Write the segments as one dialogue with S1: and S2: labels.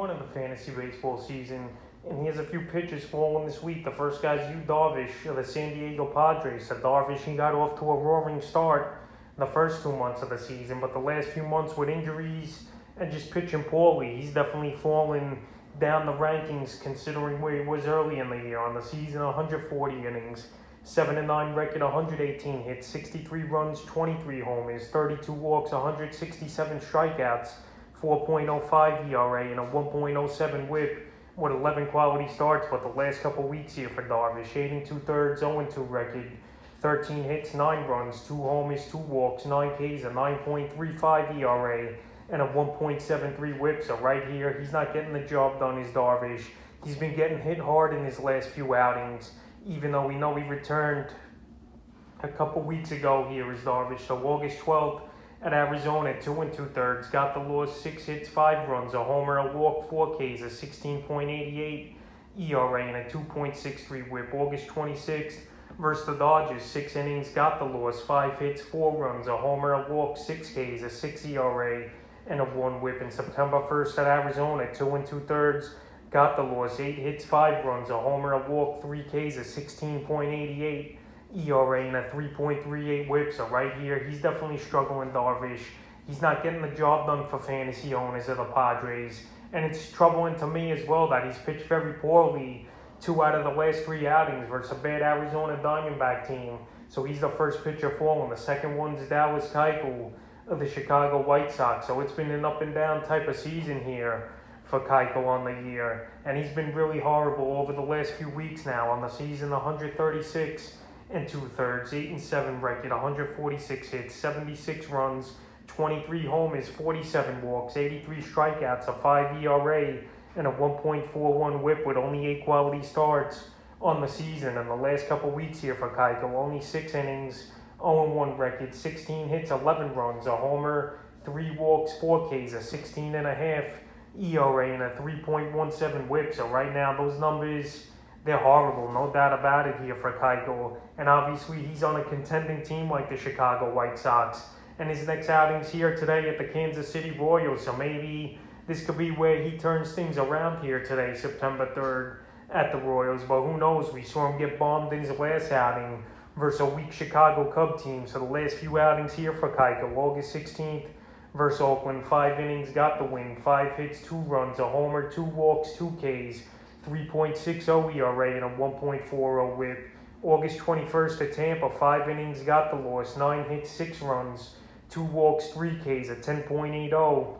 S1: 1 of the fantasy baseball season, and he has a few pitchers falling this week. The first guy's Darvish of the San Diego Padres. So Darvish, he got off to a roaring start the first 2 months of the season, but the last few months with injuries and just pitching poorly, he's definitely fallen down the rankings considering where he was early in the year. On the season, 140 innings, 7-9 record, 118 hits, 63 runs, 23 homers, 32 walks, 167 strikeouts, 4.05 ERA, and a 1.07 WHIP with 11 quality starts. But the last couple weeks here for Darvish, 8 2/3, 0-2 record, 13 hits, 9 runs, 2 homers, 2 walks, 9 Ks, a 9.35 ERA, and a 1.73 WHIP. So right here, he's not getting the job done as Darvish. He's been getting hit hard in his last few outings, even though we know he returned a couple weeks ago here as Darvish. So August 12th at Arizona, 2 2/3, got the loss, 6 hits, 5 runs, a homer, a walk, 4 Ks, a 16.88 ERA, and a 2.63 WHIP. August 26th versus the Dodgers, 6 innings, got the loss, 5 hits, 4 runs, a homer, a walk, 6 Ks, a 6 ERA, and a 1 WHIP. In September 1st at Arizona, 2 2/3, got the loss, 8 hits, 5 runs, a homer, a walk, 3 Ks, a 16.88 ERA, and a 3.38 WHIP. So right here, he's definitely struggling, Darvish. He's not getting the job done for fantasy owners of the Padres. And it's troubling to me as well that he's pitched very poorly 2 out of the last 3 outings versus a bad Arizona Diamondback team. So he's the first pitcher falling. The second one's Dallas Keuchel of the Chicago White Sox. So it's been an up and down type of season here for Keuchel on the year. And he's been really horrible over the last few weeks now. On the season, 136 2/3, 8 7 record, 146 hits, 76 runs, 23 homers, 47 walks, 83 strikeouts, a 5 ERA, and a 1.41 WHIP with only 8 quality starts on the season. And the last couple weeks here for Keuchel, only 6 innings, 0-1 record, 16 hits, 11 runs, a homer, 3 walks, 4 Ks, a 16.5 ERA, and a 3.17 WHIP. So right now, those numbers, they're horrible, no doubt about it here for Keuchel. And obviously, he's on a contending team like the Chicago White Sox. And his next outing's here today at the Kansas City Royals. So maybe this could be where he turns things around here today, September 3rd, at the Royals. But who knows? We saw him get bombed in his last outing versus a weak Chicago Cub team. So the last few outings here for Keuchel, August 16th versus Oakland, 5 innings, got the win, 5 hits, 2 runs, a homer, 2 walks, 2 Ks, 3.60 ERA, and a 1.40 WHIP. August 21st at Tampa, 5 innings, got the loss, 9 hits, 6 runs, 2 walks, 3 Ks, a 10.80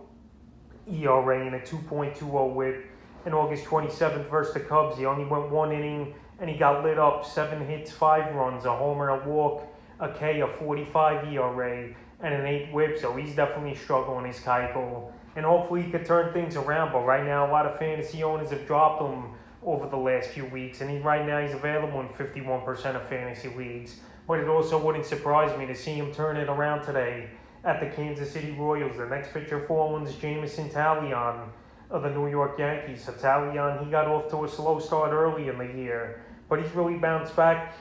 S1: ERA, and a 2.20 WHIP. And August 27th versus the Cubs, he only went 1 inning, and he got lit up, 7 hits, 5 runs, a homer, a walk, a K, a 45 ERA, and an 8 WHIP. So he's definitely struggling, his Keuchel. And hopefully he could turn things around. But right now, a lot of fantasy owners have dropped him over the last few weeks. And right now, he's available in 51% of fantasy leagues. But it also wouldn't surprise me to see him turn it around today at the Kansas City Royals. The next pitcher falling is Jameson Talian of the New York Yankees. So Talian, he got off to a slow start early in the year. But he's really bounced back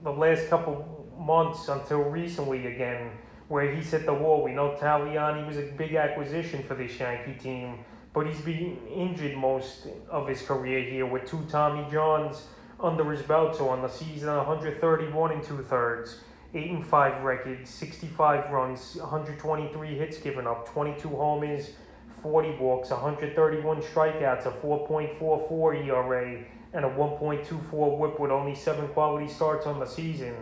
S1: the last couple months until recently again, where he's hit the wall. We know Talian, he was a big acquisition for this Yankee team, but he's been injured most of his career here with 2 Tommy Johns under his belt. So on the season, 131 2/3, 8 5 record, 65 runs, 123 hits given up, 22 homers, 40 walks, 131 strikeouts, a 4.44 ERA, and a 1.24 WHIP with only 7 quality starts on the season.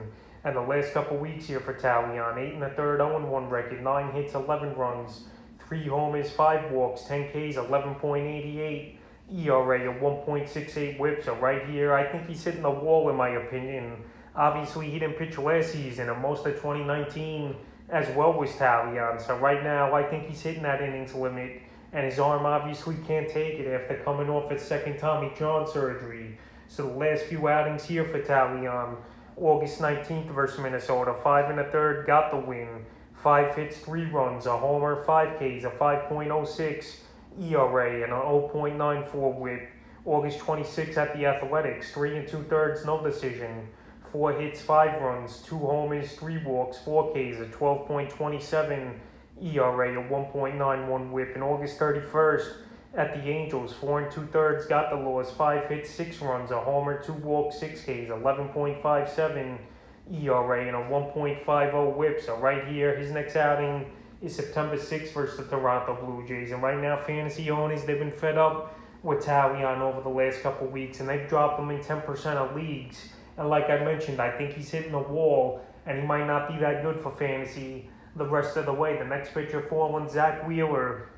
S1: And the last couple weeks here for Talian, 8 1/3, 0-1 record, 9 hits, 11 runs, 3 homers, 5 walks, 10 Ks, 11.88 ERA, a 1.68 WHIP. So right here, I think he's hitting the wall in my opinion. Obviously, he didn't pitch last season, and most of 2019 as well was Talian. So right now, I think he's hitting that innings limit, and his arm obviously can't take it after coming off his second Tommy John surgery. So the last few outings here for Talian, August 19th versus Minnesota, 5 1/3, got the win, 5 hits, 3 runs, a homer, 5 Ks, a 5.06 ERA, and an 0.94 WHIP. August 26th at the Athletics, 3 2/3, no decision, 4 hits, 5 runs, 2 homers, 3 walks, 4 Ks, a 12.27 ERA, a 1.91 WHIP. And August 31st at the Angels. 4 2/3, got the loss. 5 hits, 6 runs, a homer, 2 walks, 6 Ks, 11.57 ERA, and a 1.50 WHIP. So right here, his next outing is September 6th versus the Toronto Blue Jays. And right now, fantasy owners, they've been fed up with Talian over the last couple weeks, and they've dropped him in 10% of leagues. And like I mentioned, I think he's hitting the wall, and he might not be that good for fantasy the rest of the way. The next pitcher falling, Zach Wheeler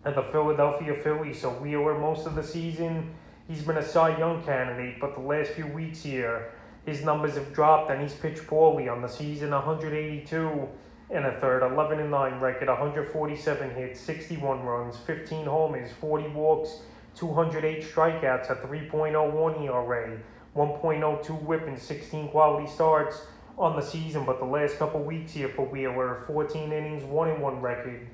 S1: of the Philadelphia Phillies. So Wheeler, most of the season, he's been a Cy Young candidate, but the last few weeks here, his numbers have dropped, and he's pitched poorly on the season. 182 and a third, 11-9 record, 147 hits, 61 runs, 15 homers, 40 walks, 208 strikeouts, a 3.01 ERA, 1.02 WHIP, and 16 quality starts on the season. But the last couple weeks here for Wheeler, 14 innings, 1-1 record,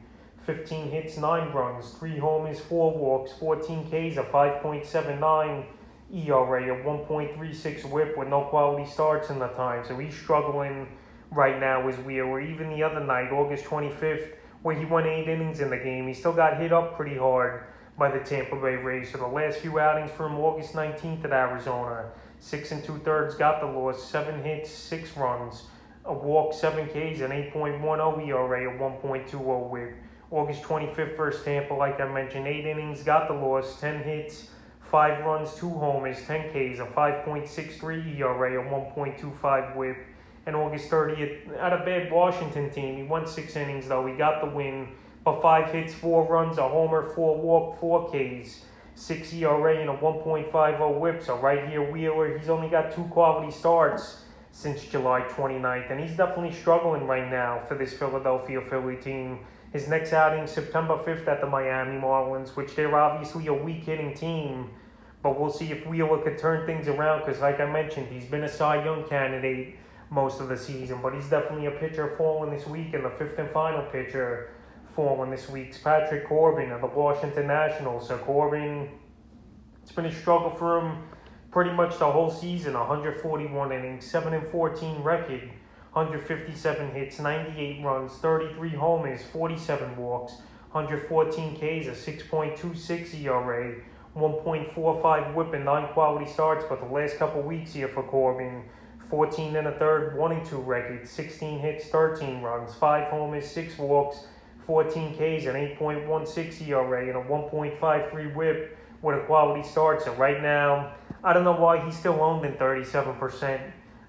S1: 15 hits, 9 runs, 3 homers, 4 walks, 14 Ks, a 5.79 ERA, a 1.36 WHIP with no quality starts in the time. So he's struggling right now as Wheeler. Even the other night, August 25th, where he went 8 innings in the game, he still got hit up pretty hard by the Tampa Bay Rays. So the last few outings from August 19th at Arizona, 6 2/3, got the loss, 7 hits, 6 runs, a walk, 7 Ks, an 8.10 ERA, a 1.20 WHIP. August 25th versus Tampa, like I mentioned, 8 innings, got the loss, 10 hits, 5 runs, 2 homers, 10 Ks, a 5.63 ERA, a 1.25 WHIP. And August 30th, at a bad Washington team, he won 6 innings though, he got the win, but 5 hits, 4 runs, a homer, 4 walk, 4 Ks, 6 ERA, and a 1.50 WHIP. So right here, Wheeler, he's only got 2 quality starts since July 29th, and he's definitely struggling right now for this Philadelphia Philly team. His next outing, September 5th at the Miami Marlins, which they're obviously a weak hitting team, but we'll see if Wheeler could turn things around, because like I mentioned, he's been a Cy Young candidate most of the season, but he's definitely a pitcher falling this week, and the 5th and final pitcher falling this week's Patrick Corbin of the Washington Nationals. So Corbin, it's been a struggle for him pretty much the whole season. 141 innings, 7-14 record, 157 hits, 98 runs, 33 homers, 47 walks, 114 Ks, a 6.26 ERA, 1.45 WHIP, and 9 quality starts. But the last couple weeks here for Corbin, 14 1/3, 1-2 record, 16 hits, 13 runs, 5 homers, 6 walks, 14 Ks, an 8.16 ERA, and a 1.53 WHIP with a quality start. So right now, I don't know why he's still owned in 37%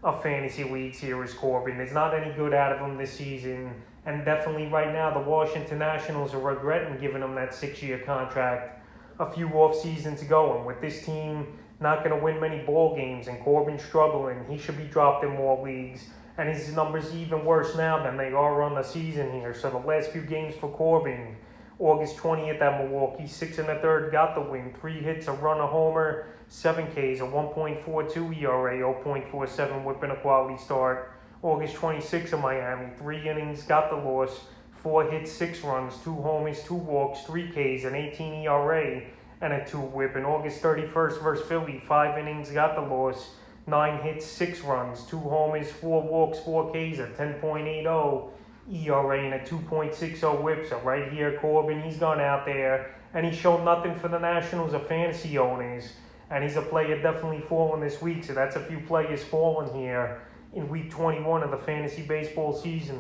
S1: of fantasy leagues here as Corbin. There's not any good out of him this season, and definitely right now the Washington Nationals are regretting giving him that 6-year contract a few off seasons ago. And with this team not going to win many ball games and Corbin struggling, he should be dropped in more leagues. And his numbers are even worse now than they are on the season here. So the last few games for Corbin, August 20th at Milwaukee, 6 1/3, got the win, 3 hits, a run, a homer, 7 Ks, a 1.42 ERA, 0.47 WHIP, and a quality start. August 26th at Miami, 3 innings, got the loss, 4 hits, 6 runs, 2 homers, 2 walks, 3 Ks, an 18 ERA, and a 2 WHIP. And August 31st versus Philly, 5 innings, got the loss, 9 hits, 6 runs, 2 homers, 4 walks, 4 Ks, a 10.80 ERA, and a 2.60 WHIP. So right here, Corbin, he's gone out there, and he's shown nothing for the Nationals or fantasy owners. And he's a player definitely falling this week. So that's a few players falling here in week 21 of the fantasy baseball season.